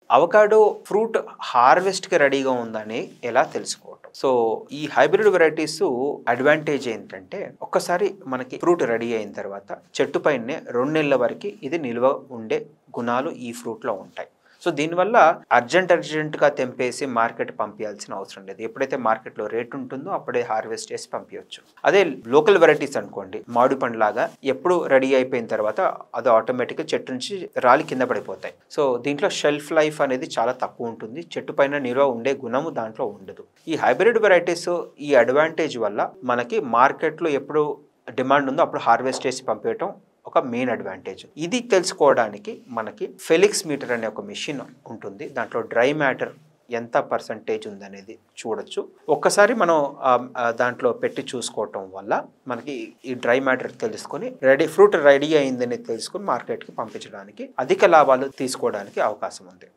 Avocado fruit హార్వెస్ట్‌కి రెడీగా ఉందని ఎలా తెలుసుకోవటం? సో, ఈ హైబ్రిడ్ వెరైటీస్ అడ్వాంటేజ్ ఏంటంటే, ఒక్కసారి మనకి ఫ్రూట్ రెడీ అయిన తర్వాత చెట్టు పైనే 2 నెలల వరకి ఇది నిల్వ ఉండే గుణాలు ఈ ఫ్రూట్‌లో ఉంటాయి. సో, దీనివల్ల అర్జెంట్‌గా తెంపేసి మార్కెట్ పంపియాల్సిన అవసరం లేదు. ఎప్పుడైతే మార్కెట్‌లో రేట్ ఉంటుందో అప్పుడే హార్వెస్ట్ చేసి పంపియొచ్చు. అదే లోకల్ వెరైటీస్ అనుకోండి, మామిడి పండులాగా ఎప్పుడు రెడీ అయిపోయిన తర్వాత అది ఆటోమేటిక్‌గా చెట్టు నుంచి రాలి కింద పడిపోతాయి. సో, దీంట్లో షెల్ఫ్ లైఫ్ అనేది చాలా తక్కువ ఉంటుంది. చెట్టు పైన నిల్వ ఉండే గుణము దాంట్లో ఉండదు. ఈ హైబ్రిడ్ వెరైటీస్ ఈ అడ్వాంటేజ్ వల్ల మనకి మార్కెట్‌లో ఎప్పుడు డిమాండ్ ఉందో అప్పుడు హార్వెస్ట్ చేసి పంపియటం ఒక మెయిన్ అడ్వాంటేజ్. ఇది తెలుసుకోవడానికి మనకి ఫెలిక్స్ మీటర్ అనే ఒక మెషిన్ ఉంటుంది. దాంట్లో డ్రై మ్యాటర్ ఎంత పర్సంటేజ్ ఉందనేది చూడొచ్చు. ఒక్కసారి మనం దాంట్లో పెట్టి చూసుకోవటం వల్ల మనకి ఈ డ్రై మ్యాటర్ తెలుసుకొని ఫ్రూట్ రెడీ అయిందని తెలుసుకొని మార్కెట్‌కి పంపించడానికి అధిక లాభాలు తీసుకోవడానికి అవకాశం ఉంది.